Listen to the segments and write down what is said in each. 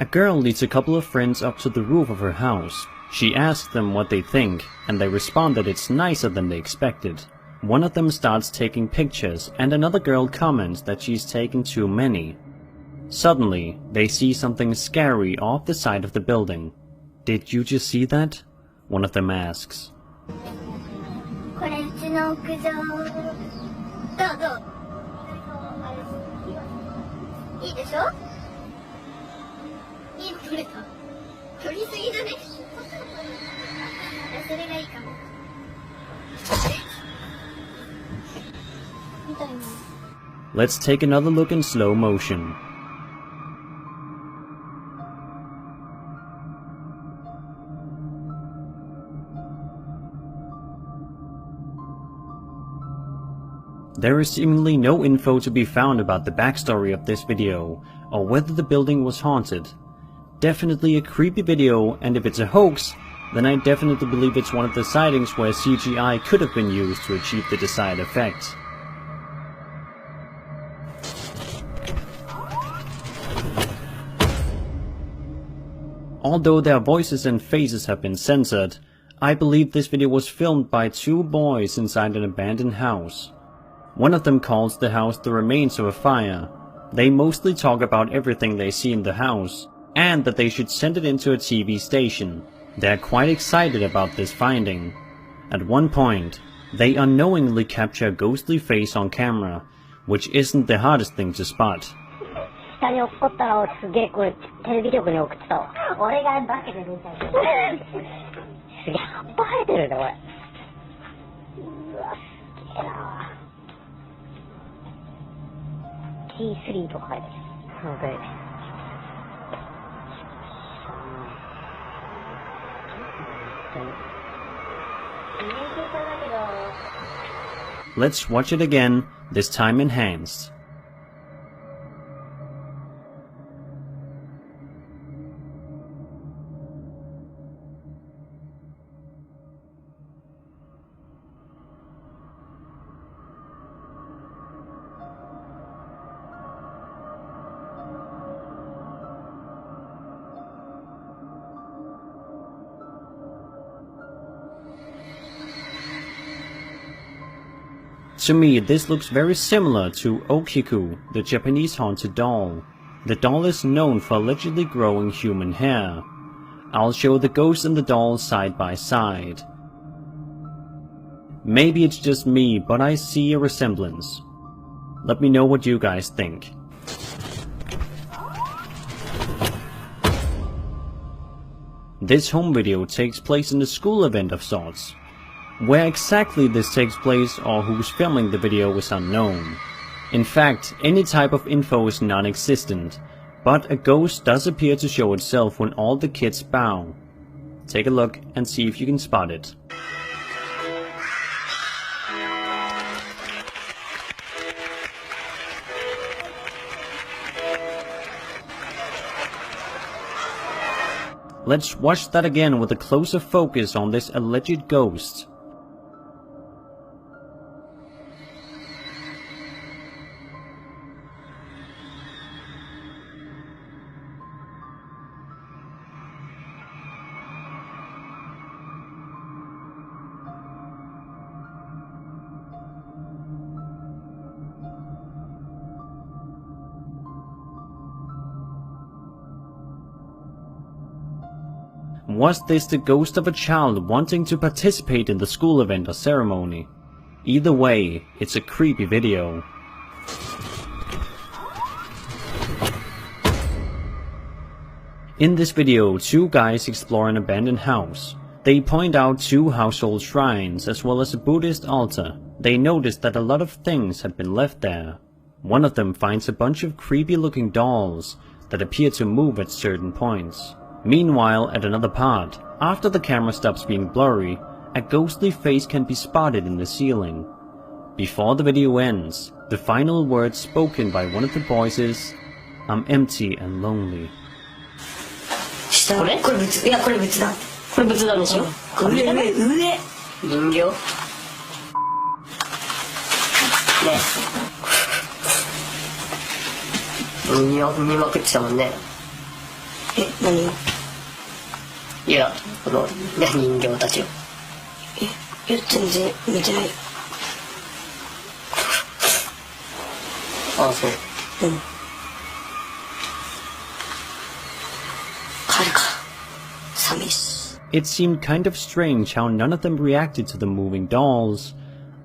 A girl leads a couple of friends up to the roof of her house. She asks them what they think, and they respond that it's nicer than they expected. One of them starts taking pictures, and another girl comments that she's taking too many. Suddenly, they see something scary off the side of the building. "Did you just see that?" one of them asks. Let's take another look in slow motion. There is seemingly no info to be found about the backstory of this video, or whether the building was haunted. Definitely a creepy video, and if it's a hoax, then I definitely believe it's one of the sightings where CGI could have been used to achieve the desired effect. Although their voices and faces have been censored, I believe this video was filmed by two boys inside an abandoned house. One of them calls the house the remains of a fire. They mostly talk about everything they see in the house, and that they should send it into a TV station. They're quite excited about this finding. At one point, they unknowingly capture a ghostly face on camera, which isn't the hardest thing to spot. T3 とか書いてある。Let's watch it again, this time enhanced. To me, this looks very similar to Okiku, the Japanese haunted doll. The doll is known for allegedly growing human hair. I'll show the ghost and the doll side by side. Maybe it's just me, but I see a resemblance. Let me know what you guys think. This home video takes place in a school event of sorts. Where exactly this takes place or who's filming the video is unknown. In fact, any type of info is non-existent, but a ghost does appear to show itself when all the kids bow. Take a look and see if you can spot it. Let's watch that again with a closer focus on this alleged ghost. Was this the ghost of a child wanting to participate in the school event or ceremony? Either way, it's a creepy video. In this video, two guys explore an abandoned house. They point out two household shrines as well as a Buddhist altar. They notice that a lot of things had been left there. One of them finds a bunch of creepy looking dolls that appear to move at certain points. Meanwhile, at another part, after the camera stops being blurry, a ghostly face can be spotted in the ceiling. Before the video ends, the final words spoken by one of the boys is, "I'm empty and lonely." これ別、いやこれ別だ。これ別なんでしょ。上人形。ね。人形見まくってたもんね。何を？いや、この人形たちを。全然見てない。ああ、そう。帰るか。寒いし。It seemed kind of strange how none of them reacted to the moving dolls,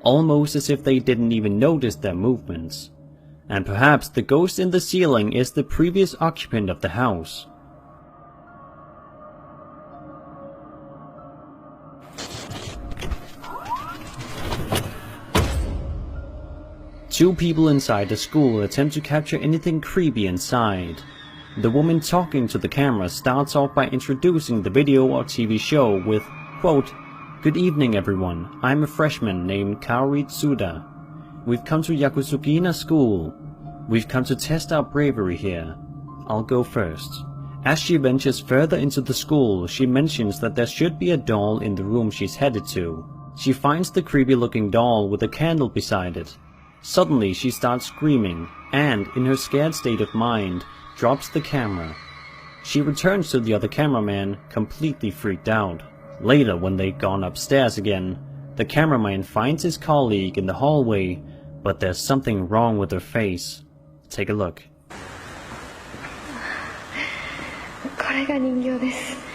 almost as if they didn't even notice their movements. And perhaps the ghost in the ceiling is the previous occupant of the house. Two people inside the school attempt to capture anything creepy inside. The woman talking to the camera starts off by introducing the video or TV show with, quote, "Good evening everyone, I'm a freshman named Kaori Tsuda. We've come to Yakusugina School. We've come to test our bravery here. I'll go first." As she ventures further into the school, she mentions that there should be a doll in the room she's headed to. She finds the creepy looking doll with a candle beside it. Suddenly she starts screaming and, in her scared state of mind, drops the camera. She returns to the other cameraman, completely freaked out. Later, when they've gone upstairs again, the cameraman finds his colleague in the hallway, but there's something wrong with her face. Take a look. これが人形です。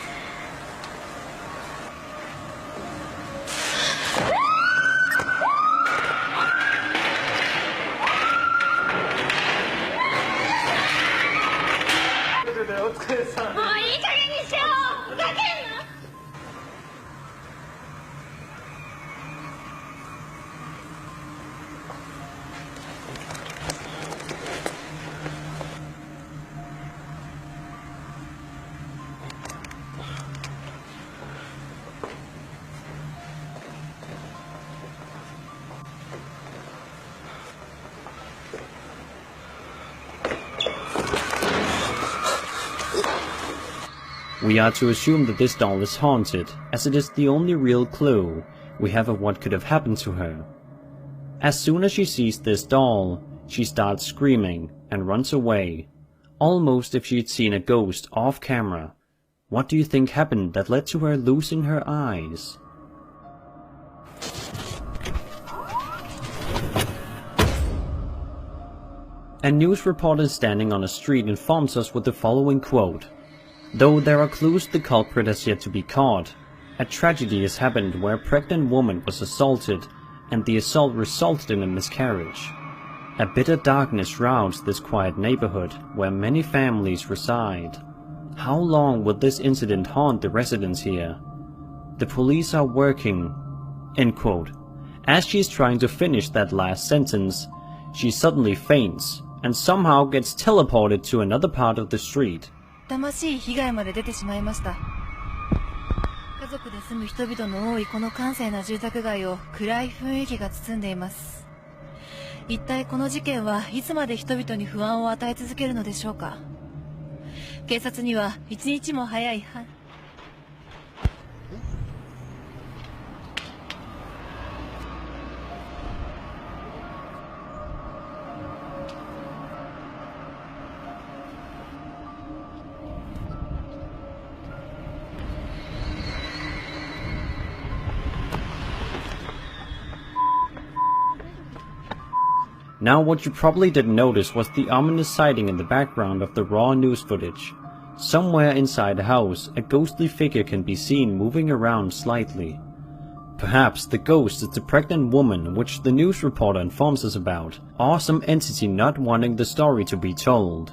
We are to assume that this doll is haunted, as it is the only real clue we have of what could have happened to her. As soon as she sees this doll, she starts screaming and runs away, almost if she'd seen a ghost off camera. What do you think happened that led to her losing her eyes? A news reporter standing on a street informs us with the following quote: "Though there are clues the culprit has yet to be caught, a tragedy has happened where a pregnant woman was assaulted, and the assault resulted in a miscarriage. A bitter darkness shrouds this quiet neighborhood where many families reside. How long will this incident haunt the residents here? The police are working." End quote. As she's trying to finish that last sentence, she suddenly faints and somehow gets teleported to another part of the street. 痛ましい被害まで出てしまいました。家族で住む人々の多いこの閑静な住宅街を暗い雰囲気が包んでいます。一体この事件はいつまで人々に不安を与え続けるのでしょうか。警察には一日も早いNow what you probably didn't notice was the ominous sighting in the background of the raw news footage. Somewhere inside the house, a ghostly figure can be seen moving around slightly. Perhaps the ghost is the pregnant woman which the news reporter informs us about, or some entity not wanting the story to be told.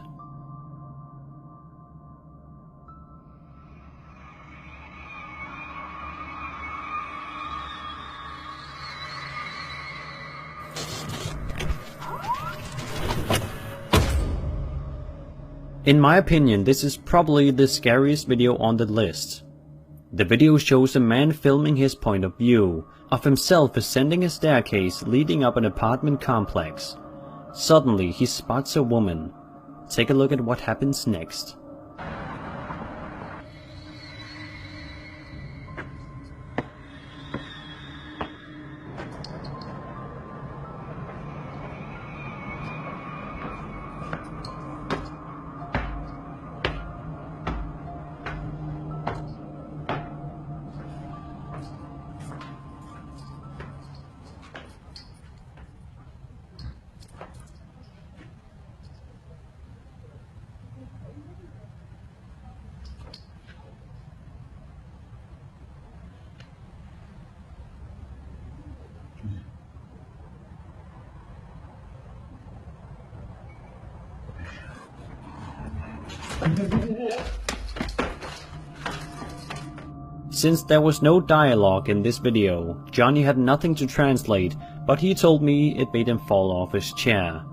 In my opinion, this is probably the scariest video on the list. The video shows a man filming his point of view of himself ascending a staircase leading up an apartment complex. Suddenly he spots a woman. Take a look at what happens next. Since there was no dialogue in this video, Johnny had nothing to translate, but he told me it made him fall off his chair.